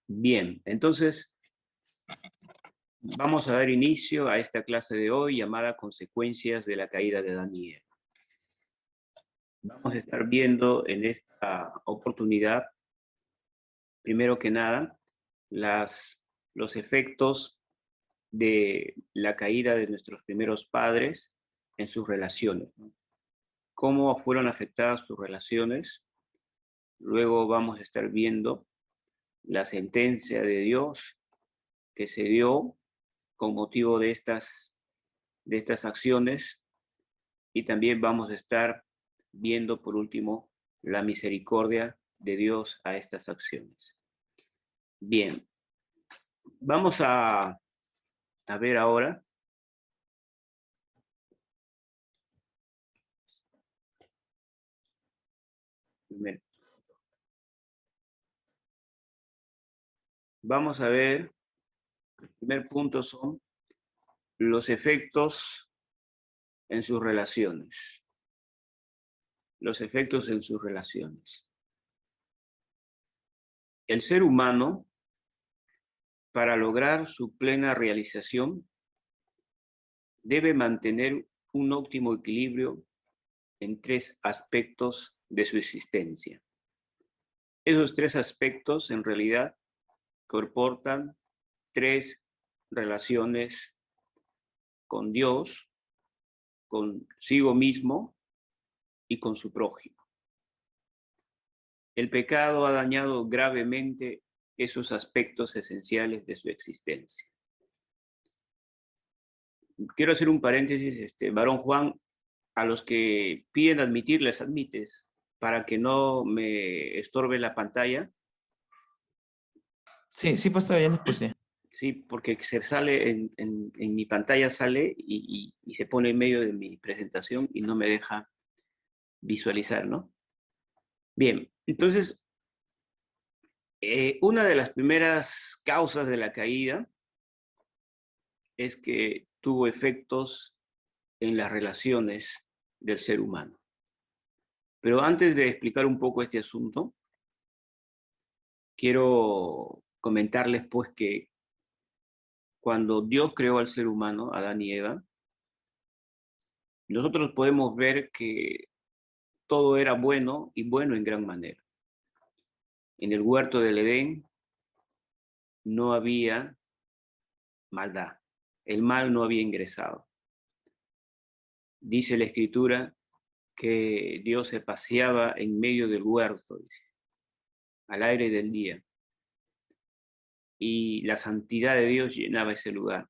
Bien, entonces vamos a dar inicio a esta clase de hoy llamada Consecuencias de la caída de Adán y Eva. Vamos a estar viendo en esta oportunidad, primero que nada, los efectos de la caída de nuestros primeros padres en sus relaciones, ¿no? Cómo fueron afectadas sus relaciones. Luego vamos a estar viendo la sentencia de Dios que se dio con motivo de estas acciones, y también vamos a estar viendo por último la misericordia de Dios a estas acciones. Bien, vamos a ver ahora vamos a ver, el primer punto son los efectos en sus relaciones. Los efectos en sus relaciones. El ser humano, para lograr su plena realización, debe mantener un óptimo equilibrio en tres aspectos de su existencia. Esos tres aspectos, en realidad, comportan tres relaciones con Dios, consigo mismo y con su prójimo. El pecado ha dañado gravemente esos aspectos esenciales de su existencia. Quiero hacer un paréntesis, varón Juan, a los que piden admitir, les admites, para que no me estorbe la pantalla. Sí, pues todavía les puse. Sí, porque se sale en mi pantalla sale y se pone en medio de mi presentación y no me deja visualizar, ¿no? Bien, entonces, una de las primeras causas de la caída es que tuvo efectos en las relaciones del ser humano. Pero antes de explicar un poco este asunto, quiero comentarles pues que cuando Dios creó al ser humano, Adán y Eva, nosotros podemos ver que todo era bueno y bueno en gran manera. En el huerto del Edén no había maldad, el mal no había ingresado. Dice la Escritura que Dios se paseaba en medio del huerto, al aire del día, y la santidad de Dios llenaba ese lugar.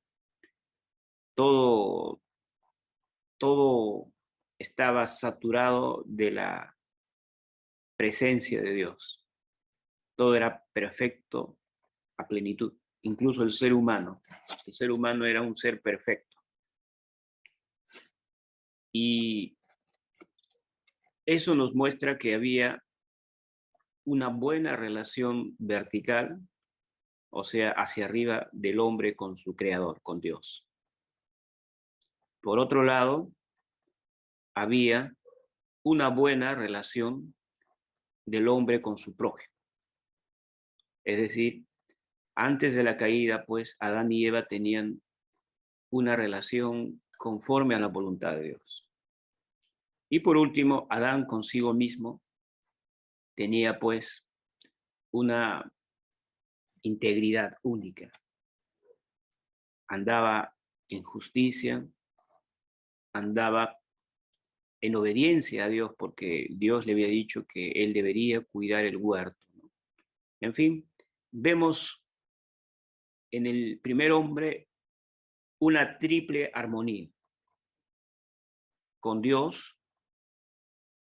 Todo estaba saturado de la presencia de Dios. Todo era perfecto a plenitud, incluso el ser humano. El ser humano era un ser perfecto. Y eso nos muestra que había una buena relación vertical, o sea, hacia arriba del hombre con su creador, con Dios. Por otro lado, había una buena relación del hombre con su prójimo. Es decir, antes de la caída, pues, Adán y Eva tenían una relación conforme a la voluntad de Dios. Y por último, Adán consigo mismo tenía, pues, una integridad única. Andaba en justicia, andaba en obediencia a Dios, porque Dios le había dicho que él debería cuidar el huerto, ¿no? En fin, vemos en el primer hombre una triple armonía: con Dios,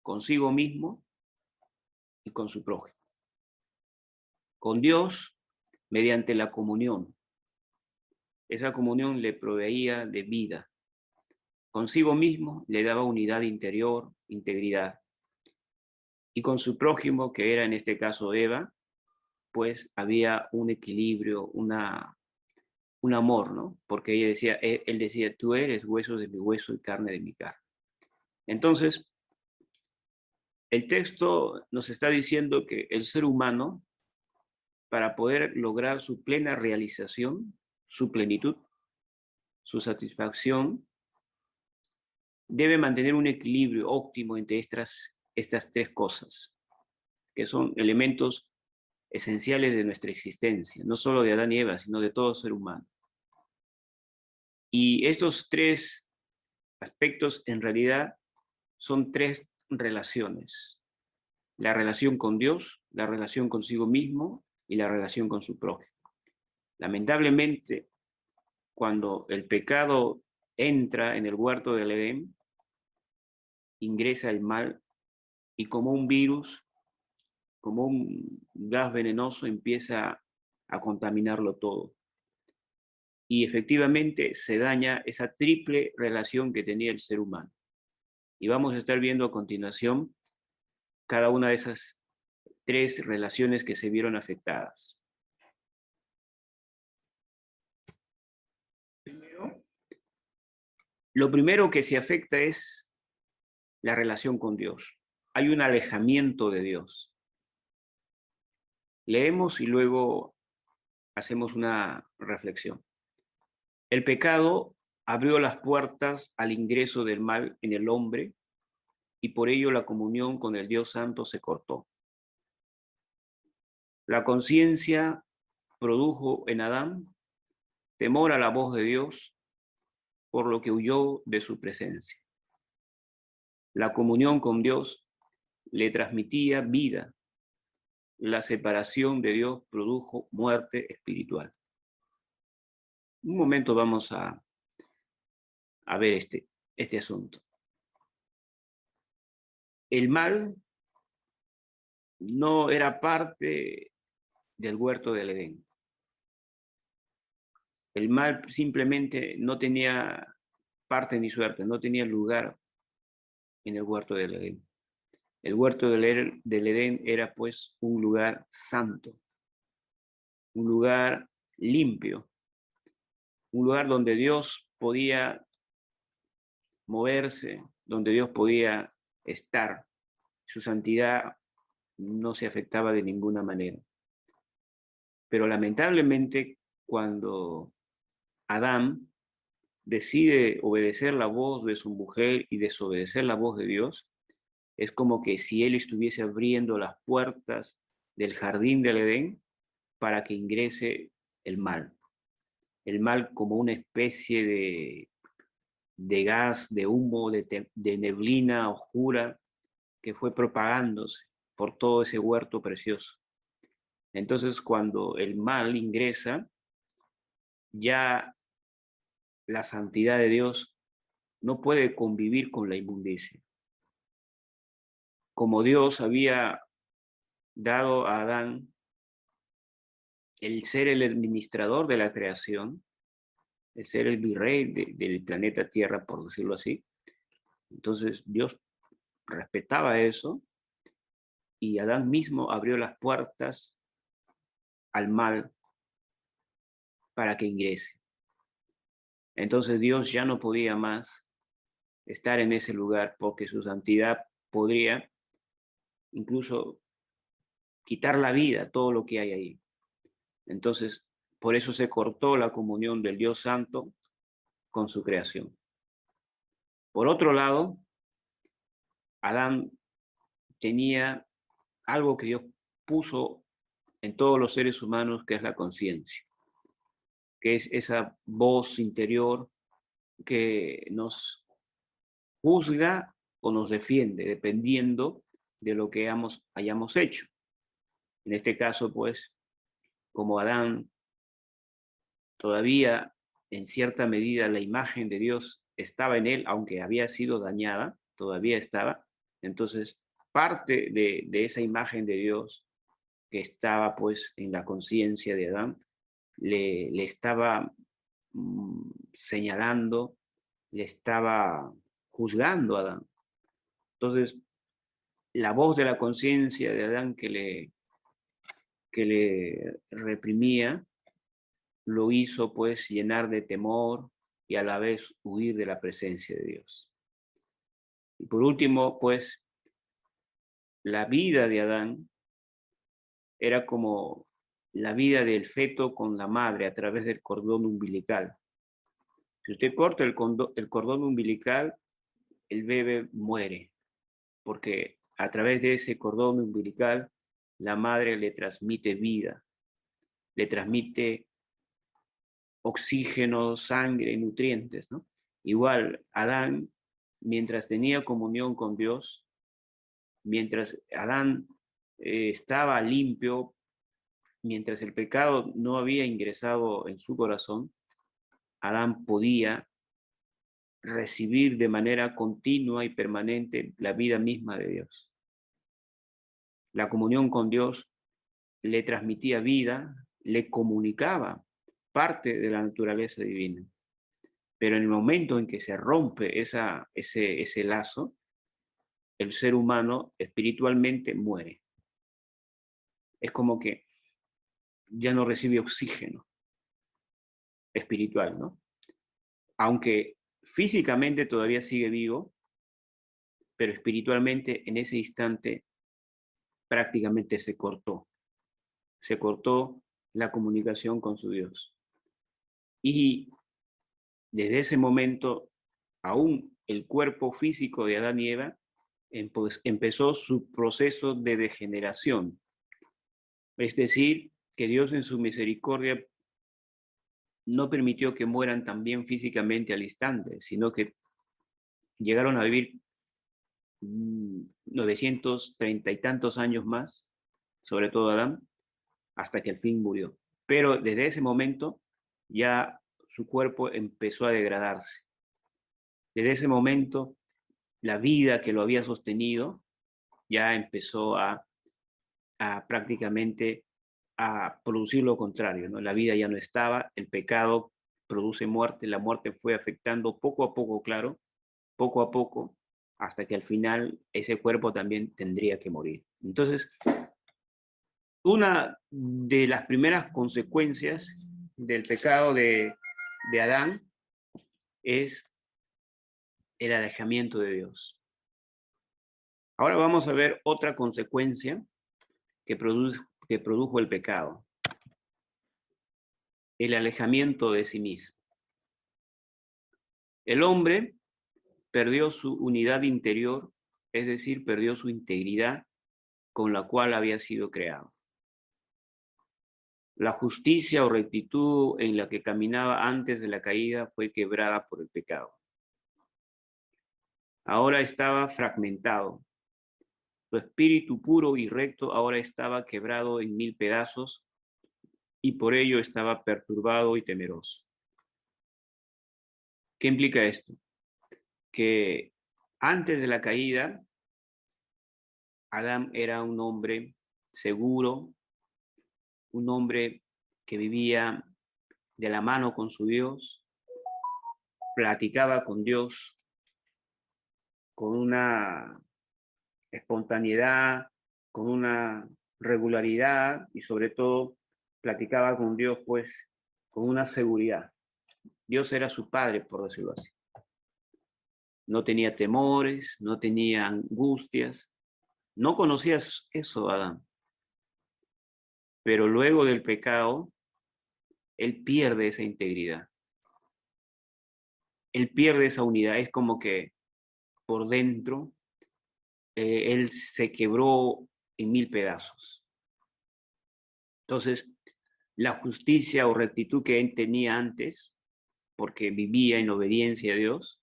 consigo mismo y con su prójimo. Con Dios mediante la comunión. Esa comunión le proveía de vida. Consigo mismo le daba unidad interior, integridad. Y con su prójimo, que era en este caso Eva, pues había un equilibrio, un amor, ¿no? Porque ella decía, él decía, tú eres hueso de mi hueso y carne de mi carne. Entonces, el texto nos está diciendo que el ser humano, para poder lograr su plena realización, su plenitud, su satisfacción, debe mantener un equilibrio óptimo entre estas tres cosas, que son elementos esenciales de nuestra existencia, no solo de Adán y Eva, sino de todo ser humano. Y estos tres aspectos en realidad son tres relaciones: la relación con Dios, la relación consigo mismo y la relación con su prójimo. Lamentablemente, cuando el pecado entra en el huerto del Edén, ingresa el mal y como un virus, como un gas venenoso, empieza a contaminarlo todo. Y efectivamente se daña esa triple relación que tenía el ser humano. Y vamos a estar viendo a continuación cada una de esas tres relaciones que se vieron afectadas. Lo primero que se afecta es la relación con Dios. Hay un alejamiento de Dios. Leemos y luego hacemos una reflexión. El pecado abrió las puertas al ingreso del mal en el hombre y por ello la comunión con el Dios Santo se cortó. La conciencia produjo en Adán temor a la voz de Dios, por lo que huyó de su presencia. La comunión con Dios le transmitía vida. La separación de Dios produjo muerte espiritual. Un momento vamos a ver este asunto. El mal no era parte del huerto del Edén. El mal simplemente no tenía parte ni suerte, no tenía lugar en el huerto del Edén. El huerto del Edén era pues un lugar santo, un lugar limpio, un lugar donde Dios podía moverse, donde Dios podía estar. Su santidad no se afectaba de ninguna manera. Pero lamentablemente, cuando Adán decide obedecer la voz de su mujer y desobedecer la voz de Dios, es como que si él estuviese abriendo las puertas del jardín del Edén para que ingrese el mal. El mal como una especie de gas, de humo, de neblina oscura que fue propagándose por todo ese huerto precioso. Entonces, cuando el mal ingresa, ya la santidad de Dios no puede convivir con la inmundicia. Como Dios había dado a Adán el ser el administrador de la creación, el ser el virrey del planeta Tierra, por decirlo así, entonces Dios respetaba eso y Adán mismo abrió las puertas al mal para que ingrese. Entonces Dios ya no podía más estar en ese lugar porque su santidad podría incluso quitar la vida, todo lo que hay ahí. Entonces, por eso se cortó la comunión del Dios Santo con su creación. Por otro lado, Adán tenía algo que Dios puso en todos los seres humanos, que es la conciencia, que es esa voz interior que nos juzga o nos defiende, dependiendo de lo que hayamos hecho. En este caso, pues, como Adán todavía en cierta medida la imagen de Dios estaba en él, aunque había sido dañada, todavía estaba. Entonces, parte de esa imagen de Dios que estaba pues en la conciencia de Adán, le estaba señalando, le estaba juzgando a Adán. Entonces, la voz de la conciencia de Adán que le reprimía, lo hizo pues llenar de temor y a la vez huir de la presencia de Dios. Y por último, pues, la vida de Adán era como la vida del feto con la madre a través del cordón umbilical. Si usted corta el cordón umbilical, el bebé muere, porque a través de ese cordón umbilical, la madre le transmite vida, le transmite oxígeno, sangre, nutrientes, ¿no? Igual, Adán, mientras tenía comunión con Dios, mientras Adán estaba limpio, mientras el pecado no había ingresado en su corazón, Adán podía recibir de manera continua y permanente la vida misma de Dios. La comunión con Dios le transmitía vida, le comunicaba parte de la naturaleza divina. Pero en el momento en que se rompe ese lazo, el ser humano espiritualmente muere. Es como que ya no recibe oxígeno espiritual, ¿no? Aunque físicamente todavía sigue vivo, pero espiritualmente en ese instante prácticamente se cortó la comunicación con su Dios. Y desde ese momento, aún el cuerpo físico de Adán y Eva empezó su proceso de degeneración. Es decir, que Dios en su misericordia no permitió que mueran también físicamente al instante, sino que llegaron a vivir 930 y tantos años más, sobre todo Adán, hasta que al fin murió. Pero desde ese momento ya su cuerpo empezó a degradarse. Desde ese momento, la vida que lo había sostenido ya empezó a prácticamente a producir lo contrario, ¿no? La vida ya no estaba, el pecado produce muerte, la muerte fue afectando poco a poco, claro, poco a poco, hasta que al final ese cuerpo también tendría que morir. Entonces, una de las primeras consecuencias del pecado de Adán es el alejamiento de Dios. Ahora vamos a ver otra consecuencia que produjo el pecado, el alejamiento de sí mismo. El hombre perdió su unidad interior, es decir, perdió su integridad con la cual había sido creado. La justicia o rectitud en la que caminaba antes de la caída fue quebrada por el pecado. Ahora estaba fragmentado. Su espíritu puro y recto ahora estaba quebrado en 1000 pedazos y por ello estaba perturbado y temeroso. ¿Qué implica esto? Que antes de la caída, Adán era un hombre seguro, un hombre que vivía de la mano con su Dios, platicaba con Dios con una espontaneidad, con una regularidad y sobre todo platicaba con Dios pues con una seguridad. Dios era su padre, por decirlo así. No tenía temores, no tenía angustias, no conocías eso, Adán. Pero luego del pecado, él pierde esa integridad. Él pierde esa unidad. Es como que por dentro, él se quebró en 1000 pedazos. Entonces, la justicia o rectitud que él tenía antes, porque vivía en obediencia a Dios,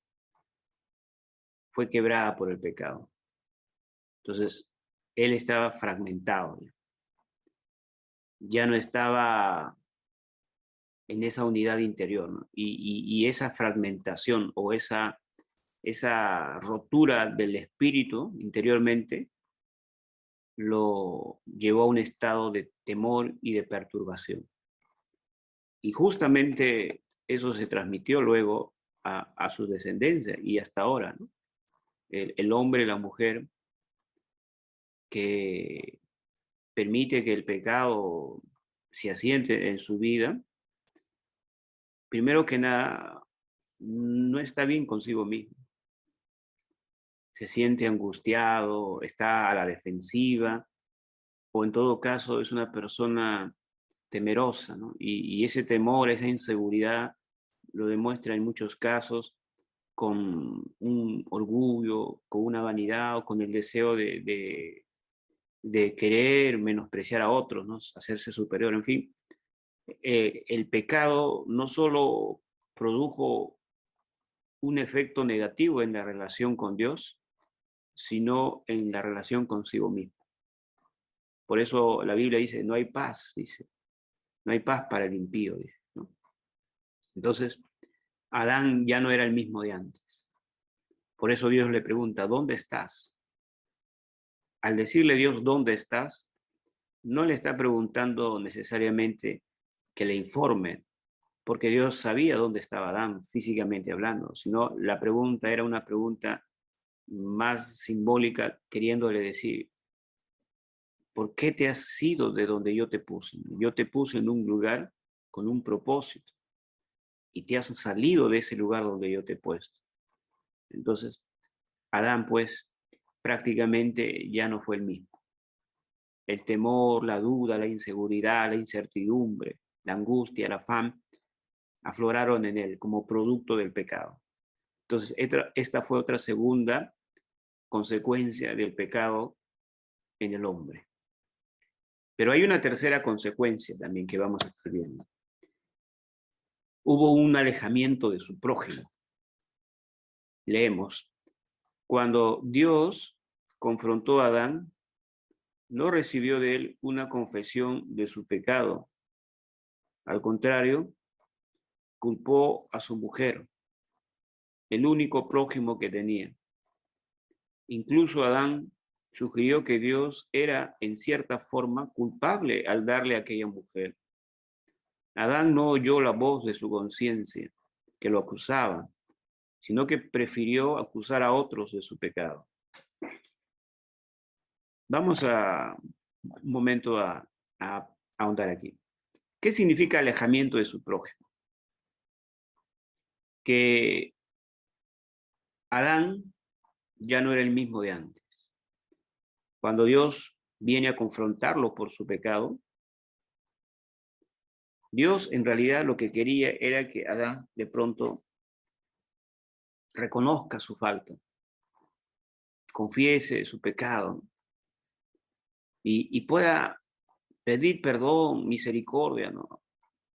fue quebrada por el pecado. Entonces, él estaba fragmentado. Ya no estaba en esa unidad interior, ¿no? Y esa fragmentación o esa rotura del espíritu interiormente lo llevó a un estado de temor y de perturbación. Y justamente eso se transmitió luego a su descendencia y hasta ahora, ¿no? El hombre y la mujer que permite que el pecado se asiente en su vida, primero que nada, no está bien consigo mismo. Se siente angustiado, está a la defensiva, o en todo caso es una persona temerosa, ¿no? Y ese temor, esa inseguridad, lo demuestra en muchos casos con un orgullo, con una vanidad o con el deseo de querer menospreciar a otros, ¿no? Hacerse superior, en fin. El pecado no solo produjo un efecto negativo en la relación con Dios, sino en la relación consigo mismo. Por eso la Biblia dice, no hay paz, dice, no hay paz para el impío, dice, ¿no? Entonces, Adán ya no era el mismo de antes. Por eso Dios le pregunta, ¿dónde estás? Al decirle Dios, ¿dónde estás? No le está preguntando necesariamente que le informe, porque Dios sabía dónde estaba Adán, físicamente hablando, sino la pregunta era una pregunta más simbólica, queriéndole decir, ¿por qué te has ido de donde yo te puse? Yo te puse en un lugar con un propósito y te has salido de ese lugar donde yo te he puesto. Entonces, Adán, pues, prácticamente ya no fue el mismo. El temor, la duda, la inseguridad, la incertidumbre, la angustia, el afán, afloraron en él como producto del pecado. Entonces, esta fue otra segunda consecuencia del pecado en el hombre. Pero hay una tercera consecuencia también que vamos a estar viendo. Hubo un alejamiento de su prójimo. Leemos, cuando Dios confrontó a Adán, no recibió de él una confesión de su pecado. Al contrario, culpó a su mujer, el único prójimo que tenía. Incluso Adán sugirió que Dios era, en cierta forma, culpable al darle a aquella mujer. Adán no oyó la voz de su conciencia, que lo acusaba, sino que prefirió acusar a otros de su pecado. Vamos a un momento a ahondar aquí. ¿Qué significa alejamiento de su prójimo? Que Adán ya no era el mismo de antes. Cuando Dios viene a confrontarlo por su pecado, Dios en realidad lo que quería era que Adán de pronto reconozca su falta, confiese su pecado y pueda pedir perdón, misericordia, ¿no?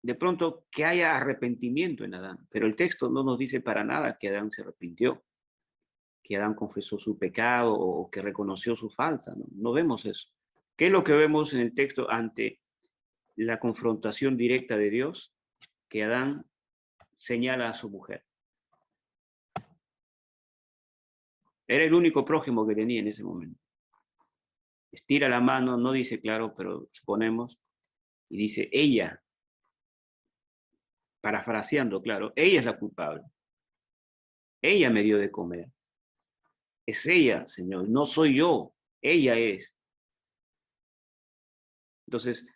De pronto que haya arrepentimiento en Adán, pero el texto no nos dice para nada que Adán se arrepintió, que Adán confesó su pecado o que reconoció su falta, ¿no? No vemos eso. ¿Qué es lo que vemos en el texto ante la confrontación directa de Dios? Que Adán señala a su mujer. Era el único prójimo que tenía en ese momento. Estira la mano, no dice claro, pero suponemos, y dice, ella, parafraseando, claro, ella es la culpable. Ella me dio de comer. Es ella, Señor, no soy yo, ella es. Entonces,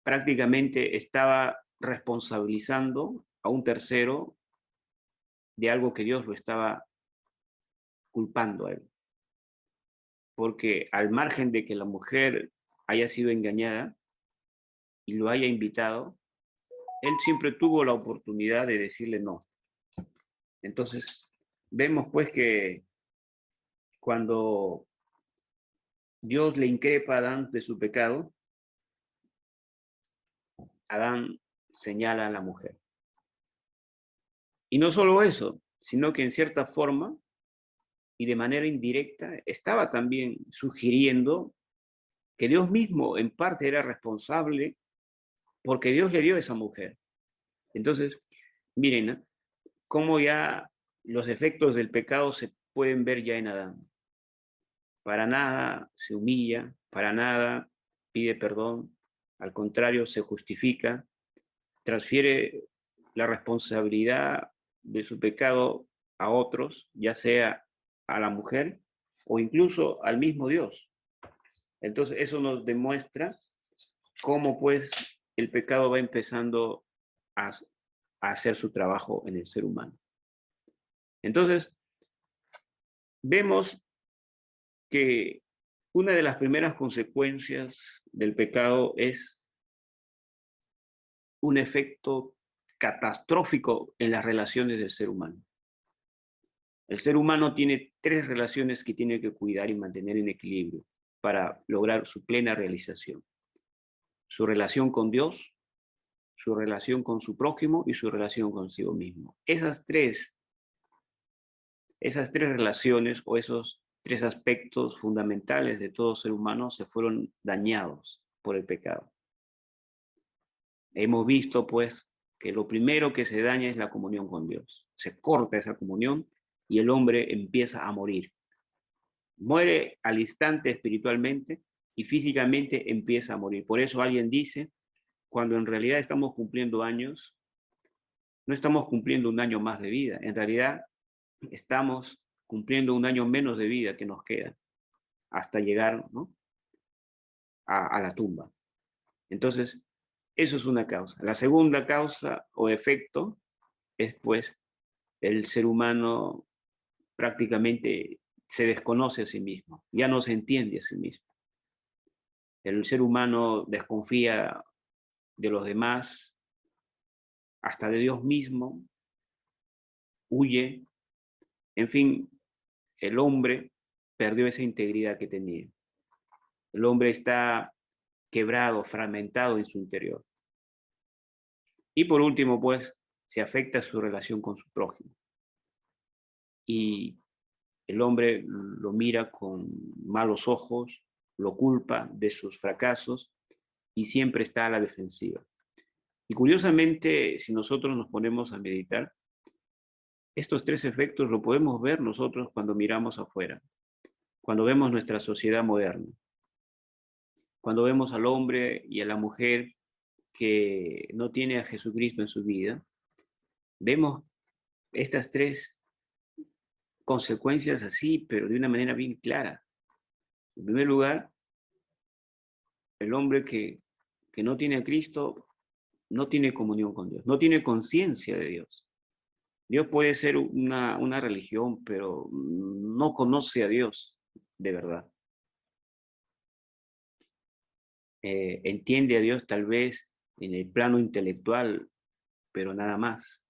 prácticamente estaba responsabilizando a un tercero de algo que Dios lo estaba culpando a él. Porque al margen de que la mujer haya sido engañada y lo haya invitado, él siempre tuvo la oportunidad de decirle no. Entonces, vemos pues que cuando Dios le increpa a Adán de su pecado, Adán señala a la mujer. Y no solo eso, sino que en cierta forma y de manera indirecta estaba también sugiriendo que Dios mismo en parte era responsable porque Dios le dio a esa mujer. Entonces, miren, ¿no?, cómo ya los efectos del pecado se pueden ver ya en Adán. Para nada se humilla, para nada pide perdón, al contrario, se justifica, transfiere la responsabilidad de su pecado a otros, ya sea a la mujer o incluso al mismo Dios. Entonces, eso nos demuestra cómo pues el pecado va empezando a hacer su trabajo en el ser humano. Entonces, vemos que una de las primeras consecuencias del pecado es un efecto catastrófico en las relaciones del ser humano. El ser humano tiene tres relaciones que tiene que cuidar y mantener en equilibrio para lograr su plena realización. Su relación con Dios, su relación con su prójimo y su relación consigo mismo. Esas tres relaciones o esos tres aspectos fundamentales de todo ser humano se fueron dañados por el pecado. Hemos visto, pues, que lo primero que se daña es la comunión con Dios. Se corta esa comunión y el hombre empieza a morir. Muere al instante espiritualmente y físicamente empieza a morir. Por eso alguien dice, cuando en realidad estamos cumpliendo años, no estamos cumpliendo un año más de vida, en realidad estamos cumpliendo un año menos de vida que nos queda hasta llegar, ¿no?, a la tumba. Entonces, eso es una causa. La segunda causa o efecto es, pues, el ser humano prácticamente se desconoce a sí mismo, ya no se entiende a sí mismo. El ser humano desconfía de los demás, hasta de Dios mismo, huye, en fin, el hombre perdió esa integridad que tenía. El hombre está quebrado, fragmentado en su interior. Y por último, pues, se afecta su relación con su prójimo. Y el hombre lo mira con malos ojos, lo culpa de sus fracasos y siempre está a la defensiva. Y curiosamente, si nosotros nos ponemos a meditar, estos tres efectos lo podemos ver nosotros cuando miramos afuera, cuando vemos nuestra sociedad moderna, cuando vemos al hombre y a la mujer que no tiene a Jesucristo en su vida, vemos estas tres consecuencias así, pero de una manera bien clara. En primer lugar, el hombre que no tiene a Cristo no tiene comunión con Dios, no tiene conciencia de Dios. Dios puede ser una religión, pero no conoce a Dios de verdad. Entiende a Dios tal vez en el plano intelectual, pero nada más.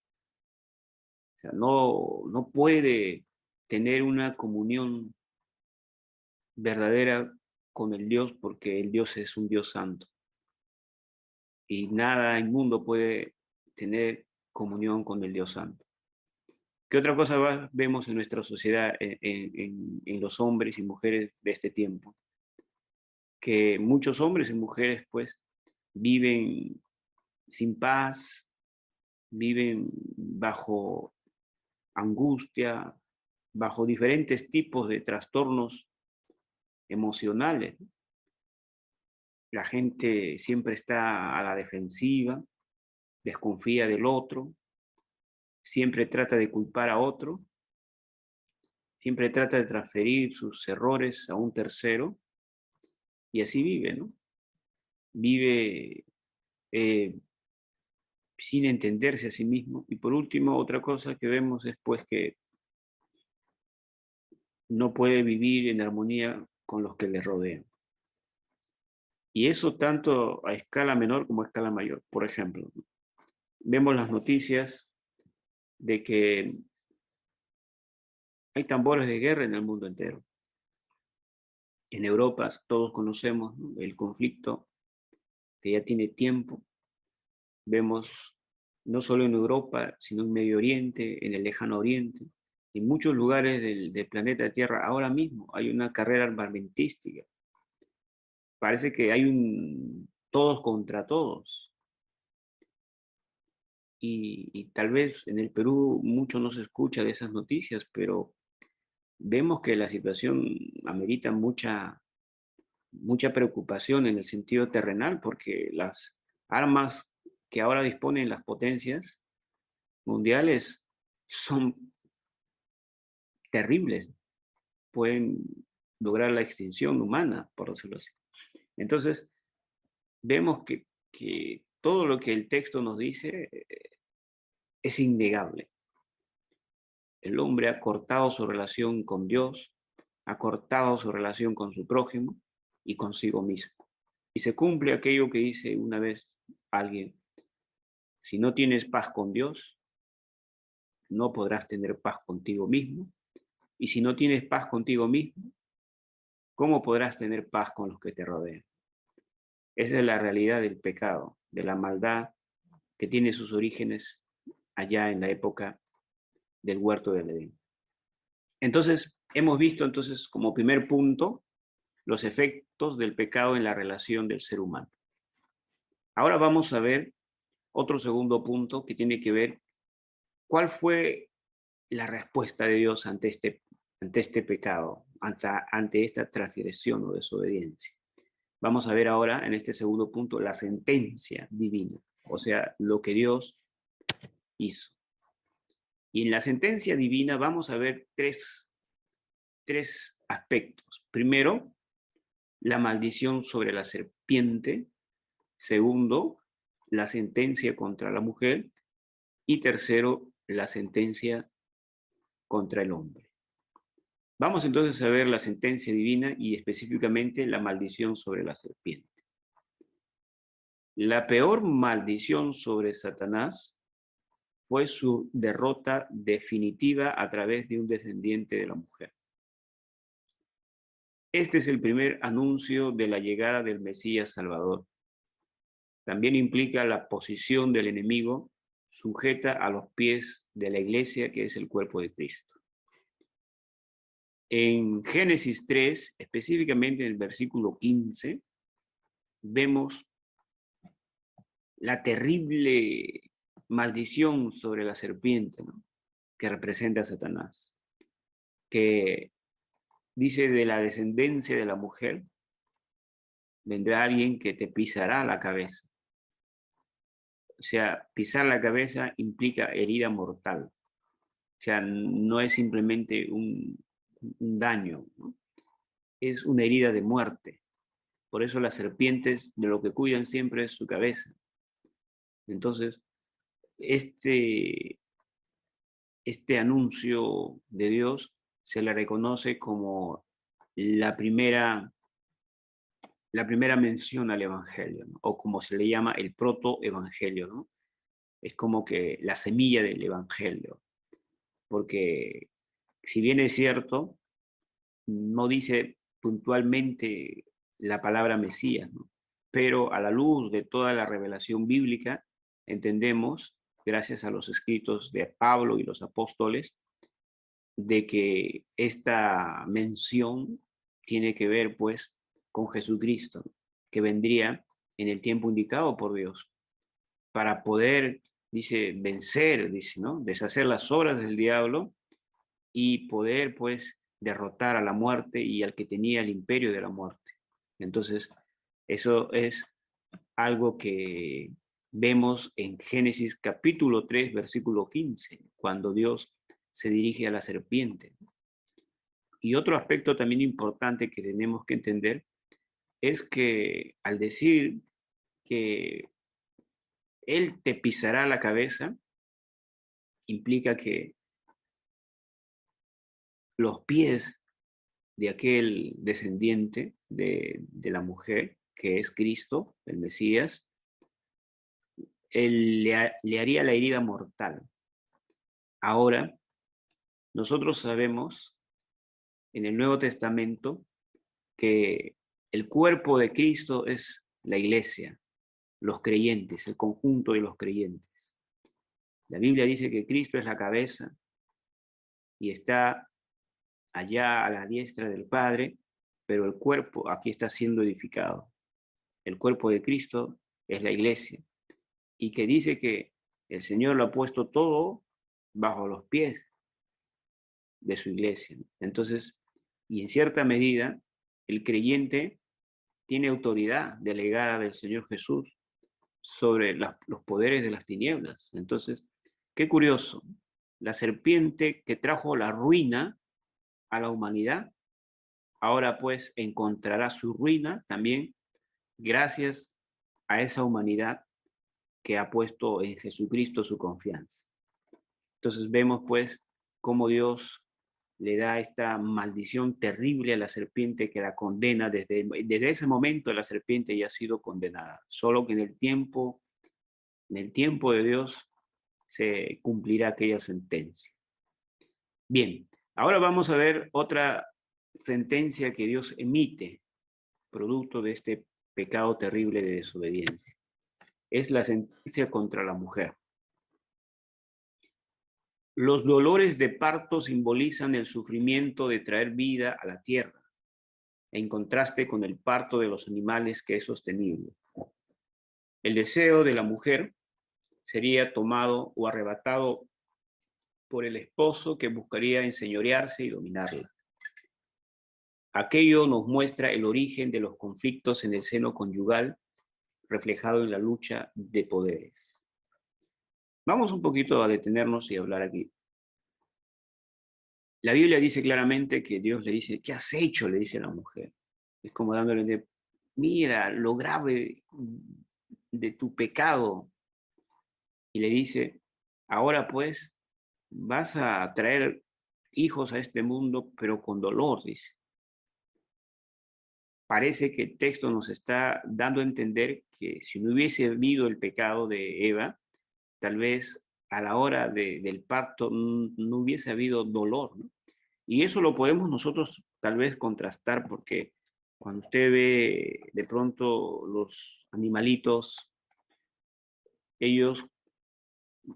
O sea, no puede tener una comunión verdadera con el Dios porque el Dios es un Dios santo. Y nada inmundo puede tener comunión con el Dios santo. ¿Qué otra cosa vemos en nuestra sociedad, en los hombres y mujeres de este tiempo? Que muchos hombres y mujeres, pues, viven sin paz, viven bajo angustia, bajo diferentes tipos de trastornos emocionales. La gente siempre está a la defensiva, desconfía del otro, siempre trata de culpar a otro, siempre trata de transferir sus errores a un tercero y así vive, ¿no? Vive eh, sin entenderse a sí mismo. Y por último, otra cosa que vemos es pues que no puede vivir en armonía con los que le rodean. Y eso tanto a escala menor como a escala mayor. Por ejemplo, vemos las noticias de que hay tambores de guerra en el mundo entero. En Europa todos conocemos, ¿no?, el conflicto que ya tiene tiempo. Vemos no solo en Europa, sino en Medio Oriente, en el Lejano Oriente, en muchos lugares del planeta Tierra. Ahora mismo hay una carrera armamentística. Parece que hay un todos contra todos. Y tal vez en el Perú mucho no se escucha de esas noticias, pero vemos que la situación amerita mucha preocupación en el sentido terrenal, porque las armas que ahora disponen las potencias mundiales son terribles, pueden lograr la extinción humana, por decirlo así. Entonces, vemos que todo lo que el texto nos dice es innegable. El hombre ha cortado su relación con Dios, ha cortado su relación con su prójimo y consigo mismo. Y se cumple aquello que dice una vez alguien: Si no tienes paz con Dios, no podrás tener paz contigo mismo. Y si no tienes paz contigo mismo, ¿cómo podrás tener paz con los que te rodean? Esa es la realidad del pecado, de la maldad que tiene sus orígenes allá en la época del huerto del Edén. Entonces, hemos visto entonces como primer punto los efectos del pecado en la relación del ser humano. Ahora vamos a ver otro segundo punto que tiene que ver cuál fue la respuesta de Dios ante este pecado, ante esta transgresión o desobediencia. Vamos a ver ahora en este segundo punto la sentencia divina, o sea, lo que Dios hizo. Y en la sentencia divina vamos a ver tres aspectos. Primero, la maldición sobre la serpiente. Segundo, la sentencia contra la mujer. Y tercero, la sentencia contra el hombre. Vamos entonces a ver la sentencia divina y específicamente la maldición sobre la serpiente. La peor maldición sobre Satanás fue su derrota definitiva a través de un descendiente de la mujer. Este es el primer anuncio de la llegada del Mesías Salvador. También implica la posición del enemigo sujeta a los pies de la iglesia, que es el cuerpo de Cristo. En Génesis 3, específicamente en el versículo 15, vemos la terrible maldición sobre la serpiente, ¿no?, que representa a Satanás, que dice: de la descendencia de la mujer vendrá alguien que te pisará la cabeza. O sea, pisar la cabeza implica herida mortal. O sea, no es simplemente un daño, ¿no? Es una herida de muerte. Por eso las serpientes de lo que cuidan siempre es su cabeza. Entonces, este anuncio de Dios se le reconoce como la primera mención al Evangelio, ¿no?, o como se le llama el protoevangelio, ¿no? Es como que la semilla del Evangelio, porque si bien es cierto, no dice puntualmente la palabra Mesías, ¿no?, pero a la luz de toda la revelación bíblica, entendemos, gracias a los escritos de Pablo y los apóstoles, de que esta mención tiene que ver, pues, con Jesucristo, que vendría en el tiempo indicado por Dios, para poder, dice, vencer, dice, ¿no?, deshacer las obras del diablo y poder, pues, derrotar a la muerte y al que tenía el imperio de la muerte. Entonces, eso es algo que vemos en Génesis capítulo 3, versículo 15, cuando Dios se dirige a la serpiente. Y otro aspecto también importante que tenemos que entender es que al decir que Él te pisará la cabeza, implica que los pies de aquel descendiente de la mujer, que es Cristo, el Mesías, Él le haría la herida mortal. Ahora, nosotros sabemos en el Nuevo Testamento que el cuerpo de Cristo es la iglesia, los creyentes, el conjunto de los creyentes. La Biblia dice que Cristo es la cabeza y está allá a la diestra del Padre, pero el cuerpo aquí está siendo edificado. El cuerpo de Cristo es la iglesia, y que dice que el Señor lo ha puesto todo bajo los pies de su iglesia. Entonces, y en cierta medida, el creyente tiene autoridad delegada del Señor Jesús sobre los poderes de las tinieblas. Entonces, qué curioso, la serpiente que trajo la ruina a la humanidad, ahora pues encontrará su ruina también gracias a esa humanidad que ha puesto en Jesucristo su confianza. Entonces vemos pues cómo Dios le da esta maldición terrible a la serpiente, que la condena. Desde ese momento la serpiente ya ha sido condenada, solo que en el tiempo En el tiempo de Dios se cumplirá aquella sentencia. Bien, ahora vamos a ver otra sentencia que Dios emite, producto de este pecado terrible de desobediencia. Es la sentencia contra la mujer. Los dolores de parto simbolizan el sufrimiento de traer vida a la tierra, en contraste con el parto de los animales que es sostenible. El deseo de la mujer sería tomado o arrebatado por el esposo que buscaría enseñorearse y dominarla. Aquello nos muestra el origen de los conflictos en el seno conyugal, reflejado en la lucha de poderes. Vamos un poquito a detenernos y hablar aquí. La Biblia dice claramente que Dios le dice, ¿qué has hecho? Le dice a la mujer. Es como dándole de, mira lo grave de tu pecado. Y le dice, ahora pues vas a traer hijos a este mundo, pero con dolor, dice. Parece que el texto nos está dando a entender que si no hubiese habido el pecado de Eva, tal vez a la hora del parto no hubiese habido dolor, ¿no? Y eso lo podemos nosotros tal vez contrastar porque cuando usted ve de pronto los animalitos, ellos,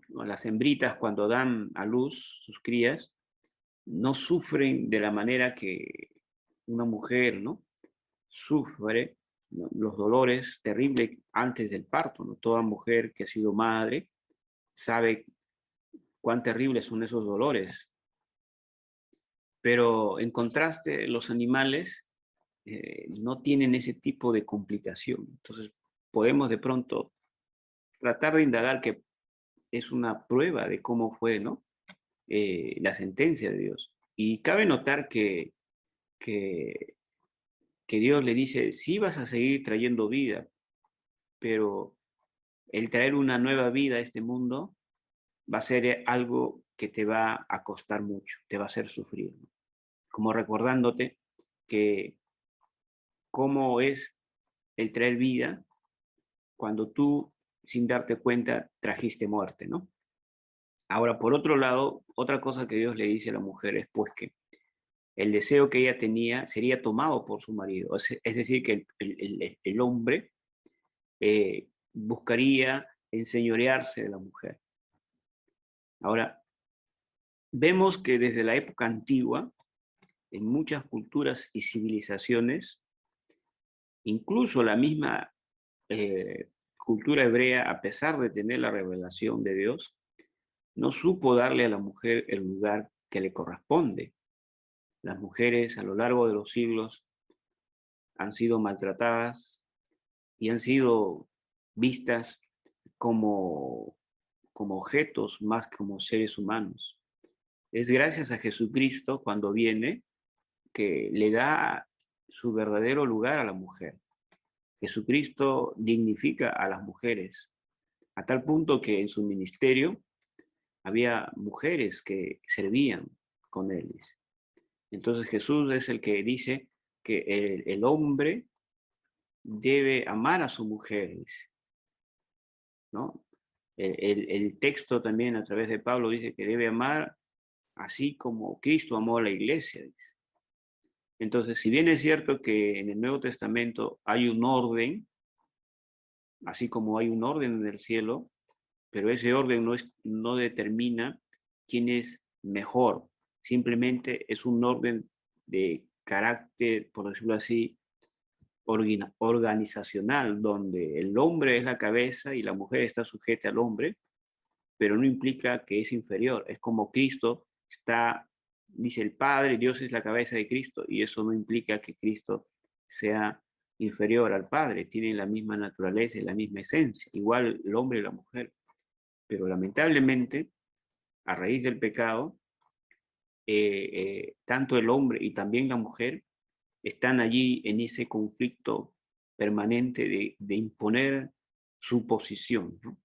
las hembritas cuando dan a luz sus crías, no sufren de la manera que una mujer, ¿no? Sufre, ¿no?, los dolores terribles antes del parto, ¿no? Toda mujer que ha sido madre sabe cuán terribles son esos dolores. Pero en contraste, los animales no tienen ese tipo de complicación. Entonces, podemos de pronto tratar de indagar que es una prueba de cómo fue, ¿no? La sentencia de Dios. Y cabe notar que, que Dios le dice, sí vas a seguir trayendo vida, pero el traer una nueva vida a este mundo va a ser algo que te va a costar mucho, te va a hacer sufrir, ¿no? Como recordándote que cómo es el traer vida cuando tú, sin darte cuenta, trajiste muerte, ¿no? Ahora, por otro lado, otra cosa que Dios le dice a la mujer es pues que el deseo que ella tenía sería tomado por su marido. Es decir, que el hombre buscaría enseñorearse de la mujer. Ahora, vemos que desde la época antigua, en muchas culturas y civilizaciones, incluso la misma cultura hebrea, a pesar de tener la revelación de Dios, no supo darle a la mujer el lugar que le corresponde. Las mujeres a lo largo de los siglos han sido maltratadas y han sido vistas como, como objetos más que como seres humanos. Es gracias a Jesucristo cuando viene que le da su verdadero lugar a la mujer. Jesucristo dignifica a las mujeres a tal punto que en su ministerio había mujeres que servían con él. Entonces Jesús es el que dice que el hombre debe amar a su mujer, ¿no? El texto también a través de Pablo dice que debe amar así como Cristo amó a la iglesia. Entonces, si bien es cierto que en el Nuevo Testamento hay un orden, así como hay un orden en el cielo, pero ese orden no determina quién es mejor, simplemente es un orden de carácter, por decirlo así, organizacional, donde el hombre es la cabeza y la mujer está sujeta al hombre, pero no implica que es inferior. Es como Cristo está, dice el Padre, Dios es la cabeza de Cristo, y eso no implica que Cristo sea inferior al Padre, tienen la misma naturaleza y la misma esencia, igual el hombre y la mujer. Pero lamentablemente, a raíz del pecado, tanto el hombre y también la mujer están allí en ese conflicto permanente de imponer su posición, ¿no?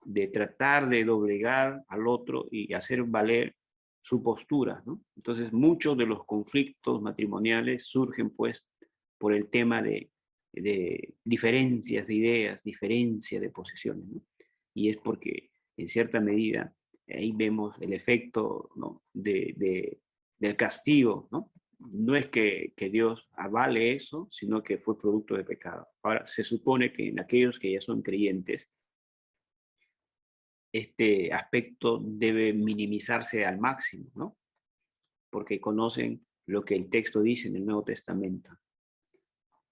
De tratar de doblegar al otro y hacer valer su postura, ¿no? Entonces, muchos de los conflictos matrimoniales surgen, pues, por el tema de diferencias de ideas, diferencia de posiciones, ¿no? y es porque en cierta medida ahí vemos el efecto, ¿no? del castigo, ¿no? No es que Dios avale eso, sino que fue producto de pecado. Ahora, se supone que en aquellos que ya son creyentes, este aspecto debe minimizarse al máximo, ¿no? Porque conocen lo que el texto dice en el Nuevo Testamento.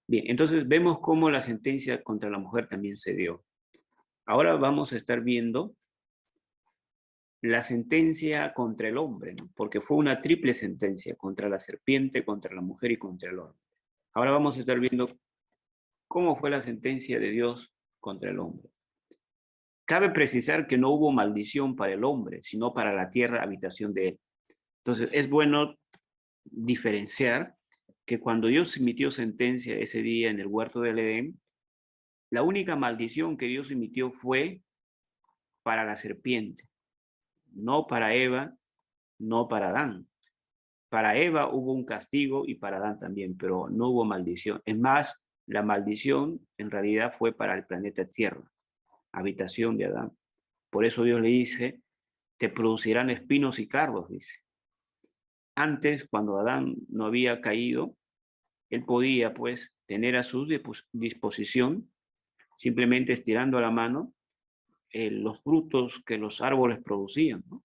Bien, entonces vemos cómo la sentencia contra la mujer también se dio. Ahora vamos a estar viendo la sentencia contra el hombre, ¿no? Porque fue una triple sentencia contra la serpiente, contra la mujer y contra el hombre. Ahora vamos a estar viendo cómo fue la sentencia de Dios contra el hombre. Cabe precisar que no hubo maldición para el hombre, sino para la tierra, habitación de él. Entonces, es bueno diferenciar que cuando Dios emitió sentencia ese día en el huerto del Edén, la única maldición que Dios emitió fue para la serpiente, no para Eva, no para Adán. Para Eva hubo un castigo y para Adán también, pero no hubo maldición. Es más, la maldición en realidad fue para el planeta Tierra, habitación de Adán. Por eso Dios le dice, te producirán espinos y cardos, dice. Antes, cuando Adán no había caído, él podía pues tener a su disposición, simplemente estirando la mano, los frutos que los árboles producían, ¿no?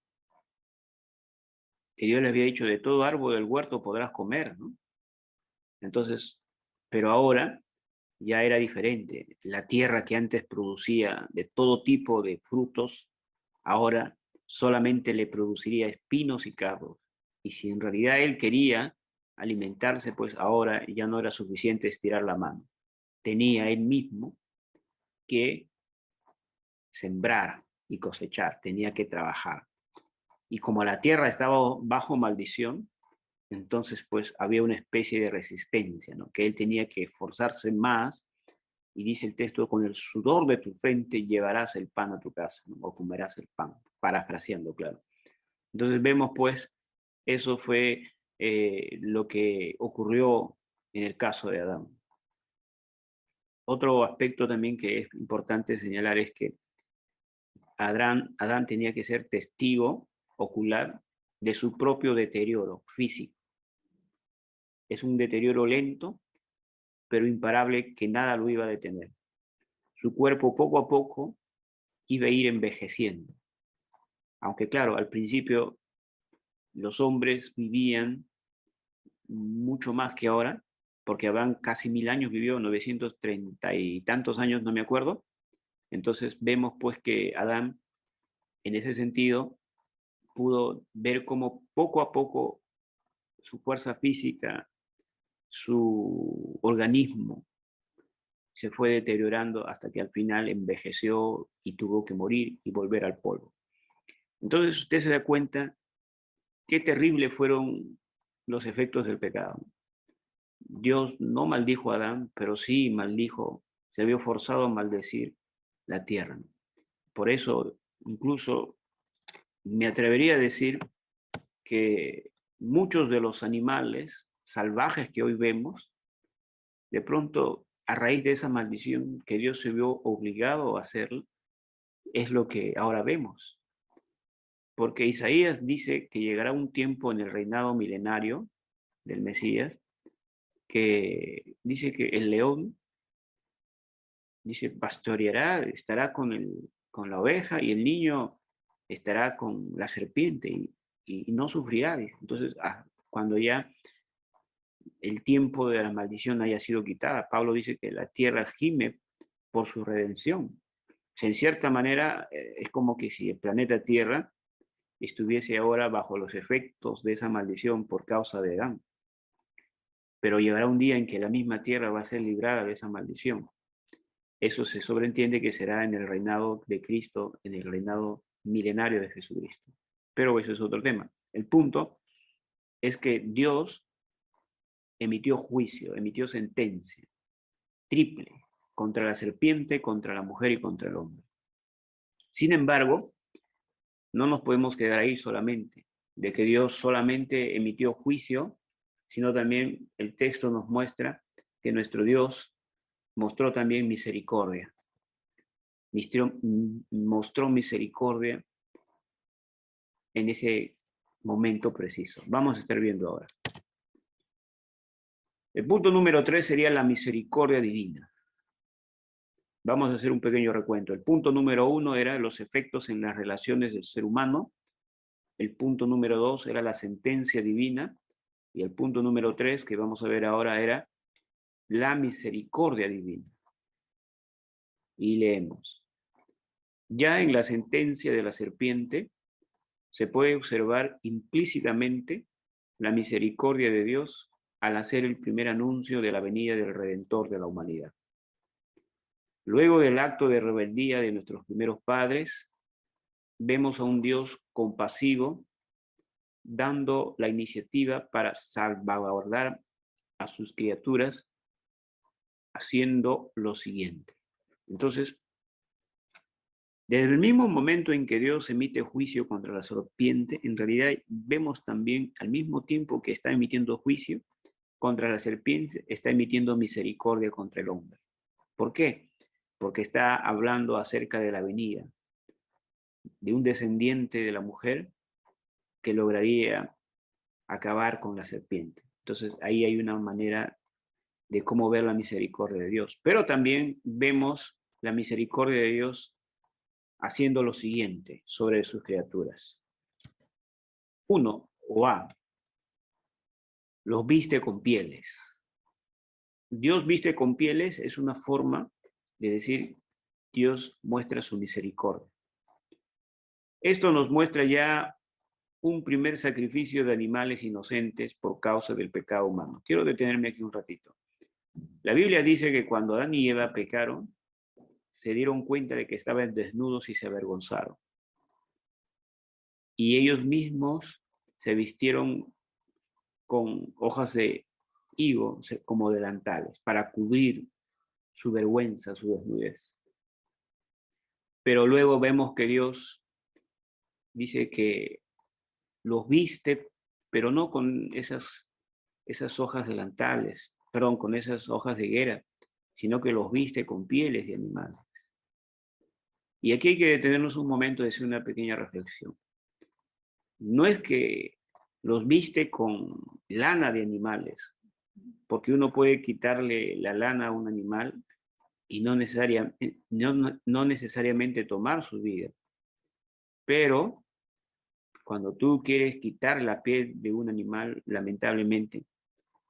Que Dios le había dicho, de todo árbol del huerto podrás comer, ¿no? Entonces, pero ahora ya era diferente. La tierra que antes producía de todo tipo de frutos, ahora solamente le produciría espinos y cardos. Y si en realidad él quería alimentarse, pues ahora ya no era suficiente estirar la mano. Tenía él mismo que sembrar y cosechar, tenía que trabajar. Y como la tierra estaba bajo maldición, entonces pues había una especie de resistencia, ¿no? Que él tenía que esforzarse más, y dice el texto, con el sudor de tu frente llevarás el pan a tu casa, ¿no? O comerás el pan, parafraseando, claro. Entonces vemos pues, eso fue lo que ocurrió en el caso de Adán. Otro aspecto también que es importante señalar es que Adán tenía que ser testigo ocular de su propio deterioro físico. Es un deterioro lento, pero imparable, que nada lo iba a detener. Su cuerpo poco a poco iba a ir envejeciendo. Aunque claro, al principio los hombres vivían mucho más que ahora, porque Adán casi 1000 años vivió, 930 y tantos años, no me acuerdo. Entonces vemos pues que Adán, en ese sentido, pudo ver cómo poco a poco su fuerza física, su organismo, se fue deteriorando hasta que al final envejeció y tuvo que morir y volver al polvo. Entonces usted se da cuenta qué terribles fueron los efectos del pecado. Dios no maldijo a Adán, pero sí maldijo, se vio forzado a maldecir la tierra. Por eso, incluso me atrevería a decir que muchos de los animales salvajes que hoy vemos, de pronto, a raíz de esa maldición que Dios se vio obligado a hacer, es lo que ahora vemos. Porque Isaías dice que llegará un tiempo en el reinado milenario del Mesías, que dice que el león, dice, pastoreará, estará con la oveja, y el niño estará con la serpiente y no sufrirá. Dice. Entonces, cuando ya el tiempo de la maldición haya sido quitada, Pablo dice que la tierra gime por su redención. O sea, en cierta manera, es como que si el planeta Tierra estuviese ahora bajo los efectos de esa maldición por causa de Adán. Pero llegará un día en que la misma tierra va a ser librada de esa maldición. Eso se sobreentiende que será en el reinado de Cristo, en el reinado milenario de Jesucristo. Pero eso es otro tema. El punto es que Dios emitió juicio, emitió sentencia triple contra la serpiente, contra la mujer y contra el hombre. Sin embargo, no nos podemos quedar ahí solamente, de que Dios solamente emitió juicio, sino también el texto nos muestra que nuestro Dios mostró también misericordia. mostró misericordia en ese momento preciso. Vamos a estar viendo ahora. El punto número 3 sería la misericordia divina. Vamos a hacer un pequeño recuento. El punto número 1 era los efectos en las relaciones del ser humano. El punto número 2 era la sentencia divina. Y el punto número 3, que vamos a ver ahora, era la misericordia divina. Y leemos. Ya en la sentencia de la serpiente se puede observar implícitamente la misericordia de Dios al hacer el primer anuncio de la venida del Redentor de la humanidad. Luego del acto de rebeldía de nuestros primeros padres, vemos a un Dios compasivo dando la iniciativa para salvaguardar a sus criaturas haciendo lo siguiente. Entonces, desde el mismo momento en que Dios emite juicio contra la serpiente, en realidad vemos también al mismo tiempo que está emitiendo juicio contra la serpiente, está emitiendo misericordia contra el hombre. ¿Por qué? Porque está hablando acerca de la venida de un descendiente de la mujer que lograría acabar con la serpiente. Entonces ahí hay una manera de cómo ver la misericordia de Dios. Pero también vemos la misericordia de Dios haciendo lo siguiente sobre sus criaturas. 1, o A, los viste con pieles. Dios viste con pieles es una forma de decir Dios muestra su misericordia. Esto nos muestra ya un primer sacrificio de animales inocentes por causa del pecado humano. Quiero detenerme aquí un ratito. La Biblia dice que cuando Adán y Eva pecaron, se dieron cuenta de que estaban desnudos y se avergonzaron. Y ellos mismos se vistieron con hojas de higo como delantales para cubrir su vergüenza, su desnudez. Pero luego vemos que Dios dice que los viste, pero no con esas hojas delantales, perdón, con esas hojas de higuera, sino que los viste con pieles de animales. Y aquí hay que detenernos un momento de hacer una pequeña reflexión. No es que los viste con lana de animales, porque uno puede quitarle la lana a un animal y no necesariamente tomar su vida. Pero cuando tú quieres quitar la piel de un animal, lamentablemente,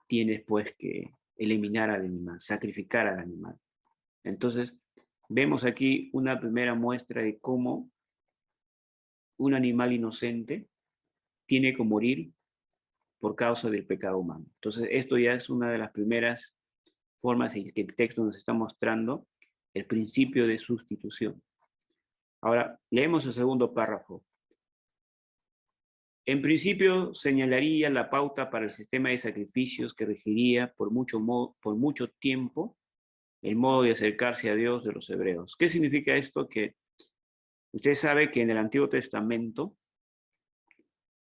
tienes pues que eliminar al animal, sacrificar al animal. Entonces, vemos aquí una primera muestra de cómo un animal inocente tiene que morir por causa del pecado humano. Entonces, esto ya es una de las primeras formas en que el texto nos está mostrando el principio de sustitución. Ahora, leemos el segundo párrafo. En principio, señalaría la pauta para el sistema de sacrificios que regiría por mucho tiempo el modo de acercarse a Dios de los hebreos. ¿Qué significa esto? Que usted sabe que en el Antiguo Testamento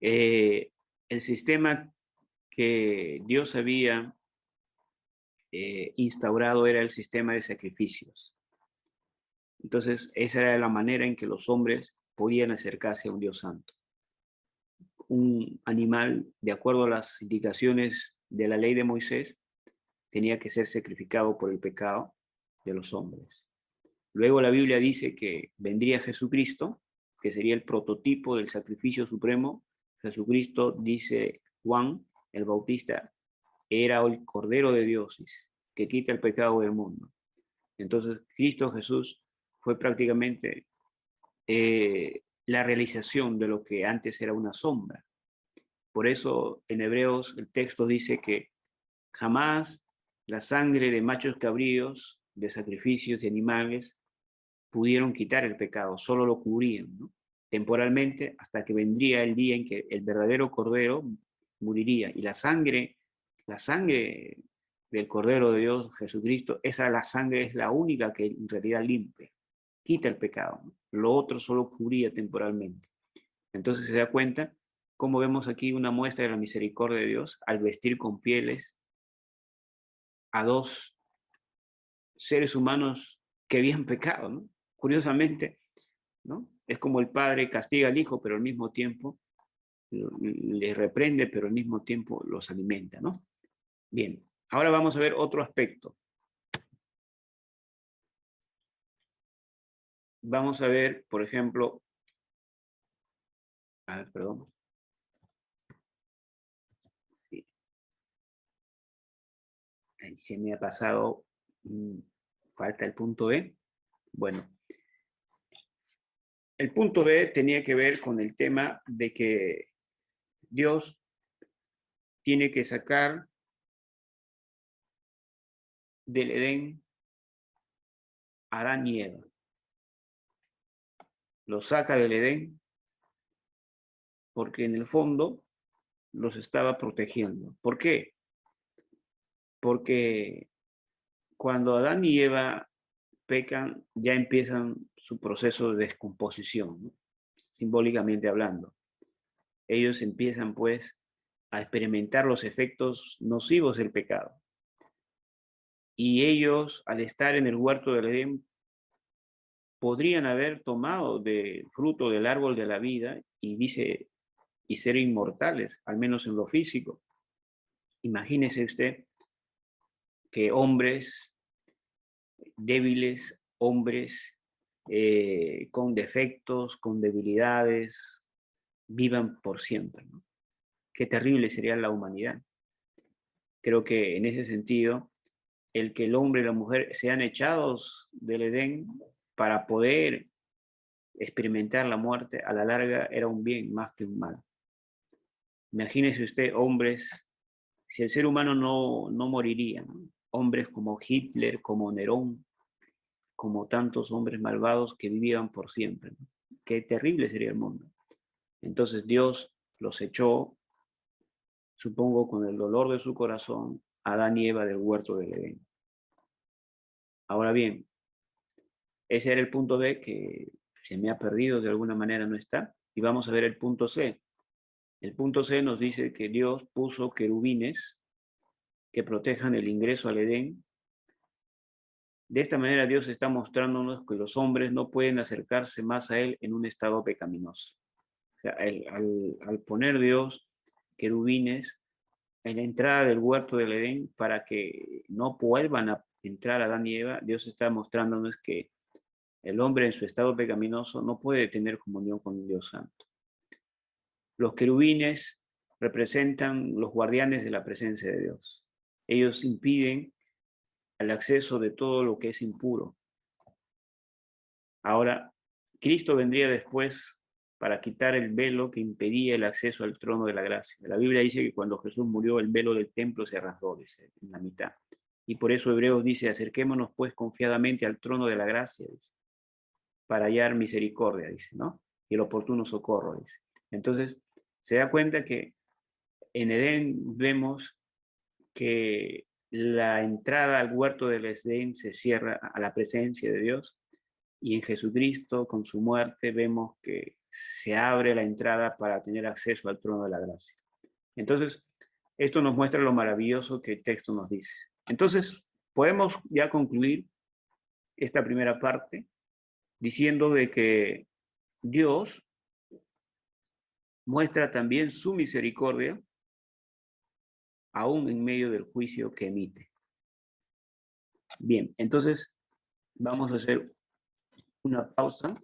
el sistema que Dios había instaurado era el sistema de sacrificios. Entonces, esa era la manera en que los hombres podían acercarse a un Dios santo. Un animal, de acuerdo a las indicaciones de la ley de Moisés, tenía que ser sacrificado por el pecado de los hombres. Luego la Biblia dice que vendría Jesucristo, que sería el prototipo del sacrificio supremo. Jesucristo, dice Juan el Bautista, era el Cordero de Dios que quita el pecado del mundo. Entonces, Cristo Jesús fue prácticamente la realización de lo que antes era una sombra. Por eso en Hebreos el texto dice que jamás la sangre de machos cabríos, de sacrificios de animales, pudieron quitar el pecado, solo lo cubrían, ¿no? Temporalmente, hasta que vendría el día en que el verdadero Cordero moriría. Y la sangre del Cordero de Dios, Jesucristo, la sangre es la única que en realidad limpia, quita el pecado, ¿no? Lo otro solo cubría temporalmente. Entonces se da cuenta cómo vemos aquí una muestra de la misericordia de Dios al vestir con pieles a dos seres humanos que habían pecado, ¿no? Curiosamente, ¿no? Es como el padre castiga al hijo, pero al mismo tiempo les reprende, pero al mismo tiempo los alimenta, ¿no? Bien, ahora vamos a ver otro aspecto. Vamos a ver, por ejemplo, a ver, perdón. Sí, ahí se me ha pasado, falta el punto B. Bueno, el punto B tenía que ver con el tema de que Dios tiene que sacar del Edén a Adán y Eva. Los saca del Edén porque en el fondo los estaba protegiendo. ¿Por qué? Porque cuando Adán y Eva pecan, ya empiezan su proceso de descomposición, ¿no? Simbólicamente hablando. Ellos empiezan pues a experimentar los efectos nocivos del pecado. Y ellos, al estar en el huerto del Edén, podrían haber tomado de fruto del árbol de la vida y dice, y ser inmortales, al menos en lo físico. Imagínese usted que hombres débiles, hombres con defectos, con debilidades, vivan por siempre, ¿no? Qué terrible sería la humanidad. Creo que en ese sentido, el que el hombre y la mujer sean echados del Edén para poder experimentar la muerte, a la larga era un bien más que un mal. Imagínese usted hombres, si el ser humano no moriría, ¿no? Hombres como Hitler, como Nerón, como tantos hombres malvados que vivían por siempre, ¿no? Qué terrible sería el mundo. Entonces Dios los echó, supongo con el dolor de su corazón, a Adán y Eva del huerto del Edén. Ahora bien, ese era el punto B que se me ha perdido, de alguna manera no está. Y vamos a ver el punto C. El punto C nos dice que Dios puso querubines que protejan el ingreso al Edén. De esta manera Dios está mostrándonos que los hombres no pueden acercarse más a Él en un estado pecaminoso. O sea, al poner Dios querubines en la entrada del huerto del Edén para que no vuelvan a entrar Adán y Eva, Dios está mostrándonos que el hombre en su estado pecaminoso no puede tener comunión con el Dios Santo. Los querubines representan los guardianes de la presencia de Dios. Ellos impiden el acceso de todo lo que es impuro. Ahora, Cristo vendría después para quitar el velo que impedía el acceso al trono de la gracia. La Biblia dice que cuando Jesús murió, el velo del templo se rasgó, dice, en la mitad. Y por eso Hebreos dice, acerquémonos pues confiadamente al trono de la gracia, dice, para hallar misericordia, dice, ¿no? Y el oportuno socorro, dice. Entonces, se da cuenta que en Edén vemos que la entrada al huerto del Edén se cierra a la presencia de Dios y en Jesucristo, con su muerte, vemos que se abre la entrada para tener acceso al trono de la gracia. Entonces, esto nos muestra lo maravilloso que el texto nos dice. Entonces, podemos ya concluir esta primera parte diciendo de que Dios muestra también su misericordia aún en medio del juicio que emite. Bien, entonces vamos a hacer una pausa